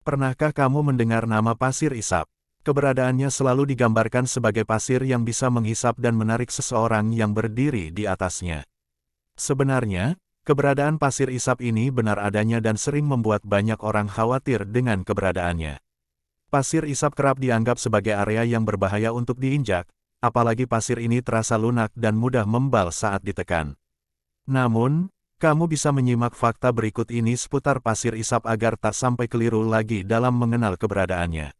Pernahkah kamu mendengar nama pasir isap? Keberadaannya selalu digambarkan sebagai pasir yang bisa menghisap dan menarik seseorang yang berdiri di atasnya. Sebenarnya, keberadaan pasir isap ini benar adanya dan sering membuat banyak orang khawatir dengan keberadaannya. Pasir isap kerap dianggap sebagai area yang berbahaya untuk diinjak, apalagi pasir ini terasa lunak dan mudah membal saat ditekan. Namun, kamu bisa menyimak fakta berikut ini seputar pasir isap agar tak sampai keliru lagi dalam mengenal keberadaannya.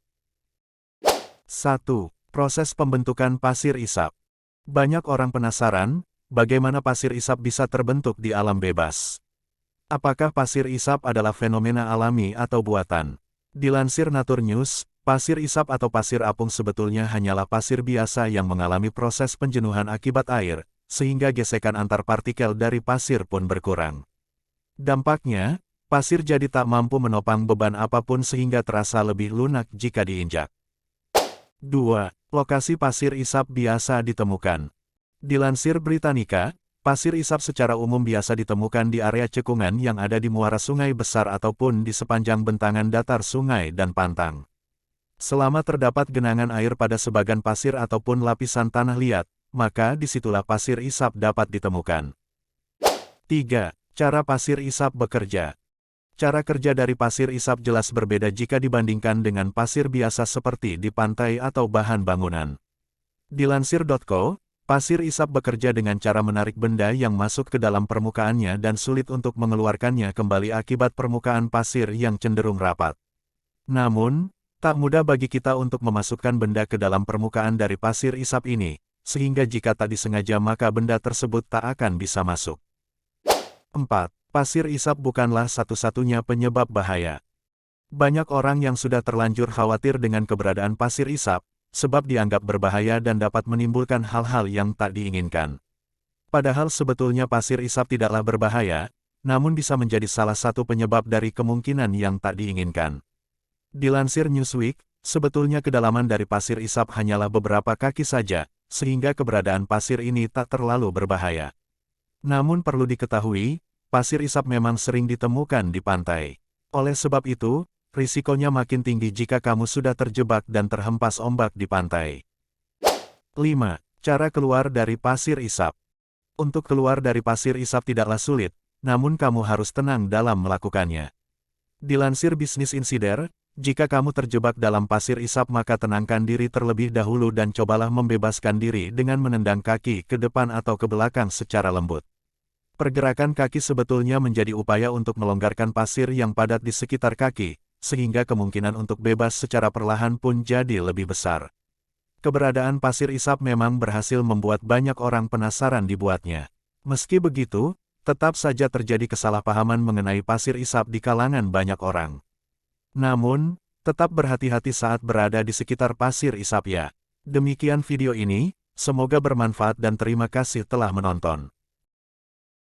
1. Proses pembentukan pasir isap. Banyak orang penasaran, bagaimana pasir isap bisa terbentuk di alam bebas. Apakah pasir isap adalah fenomena alami atau buatan? Dilansir Nature News, pasir isap atau pasir apung sebetulnya hanyalah pasir biasa yang mengalami proses penjenuhan akibat air, sehingga gesekan antar partikel dari pasir pun berkurang. Dampaknya, pasir jadi tak mampu menopang beban apapun sehingga terasa lebih lunak jika diinjak. 2. Lokasi pasir isap biasa ditemukan. Dilansir Britannica, pasir isap secara umum biasa ditemukan di area cekungan yang ada di muara sungai besar ataupun di sepanjang bentangan datar sungai dan pantang. Selama terdapat genangan air pada sebagan pasir ataupun lapisan tanah liat, maka disitulah pasir isap dapat ditemukan. 3. Cara pasir isap bekerja. Cara kerja dari pasir isap jelas berbeda jika dibandingkan dengan pasir biasa seperti di pantai atau bahan bangunan. Dilansir.co, pasir isap bekerja dengan cara menarik benda yang masuk ke dalam permukaannya dan sulit untuk mengeluarkannya kembali akibat permukaan pasir yang cenderung rapat. Namun, tak mudah bagi kita untuk memasukkan benda ke dalam permukaan dari pasir isap ini, sehingga jika tak disengaja maka benda tersebut tak akan bisa masuk. 4. Pasir isap bukanlah satu-satunya penyebab bahaya. Banyak orang yang sudah terlanjur khawatir dengan keberadaan pasir isap, sebab dianggap berbahaya dan dapat menimbulkan hal-hal yang tak diinginkan. Padahal sebetulnya pasir isap tidaklah berbahaya, namun bisa menjadi salah satu penyebab dari kemungkinan yang tak diinginkan. Dilansir Newsweek, sebetulnya kedalaman dari pasir isap hanyalah beberapa kaki saja, sehingga keberadaan pasir ini tak terlalu berbahaya. Namun perlu diketahui, pasir isap memang sering ditemukan di pantai. Oleh sebab itu, risikonya makin tinggi jika kamu sudah terjebak dan terhempas ombak di pantai. 5. Cara keluar dari pasir isap. Untuk keluar dari pasir isap tidaklah sulit, namun kamu harus tenang dalam melakukannya. Dilansir Business Insider, jika kamu terjebak dalam pasir isap maka tenangkan diri terlebih dahulu dan cobalah membebaskan diri dengan menendang kaki ke depan atau ke belakang secara lembut. Pergerakan kaki sebetulnya menjadi upaya untuk melonggarkan pasir yang padat di sekitar kaki, sehingga kemungkinan untuk bebas secara perlahan pun jadi lebih besar. Keberadaan pasir isap memang berhasil membuat banyak orang penasaran dibuatnya. Meski begitu, tetap saja terjadi kesalahpahaman mengenai pasir isap di kalangan banyak orang. Namun, tetap berhati-hati saat berada di sekitar pasir isap ya. Demikian video ini, semoga bermanfaat dan terima kasih telah menonton.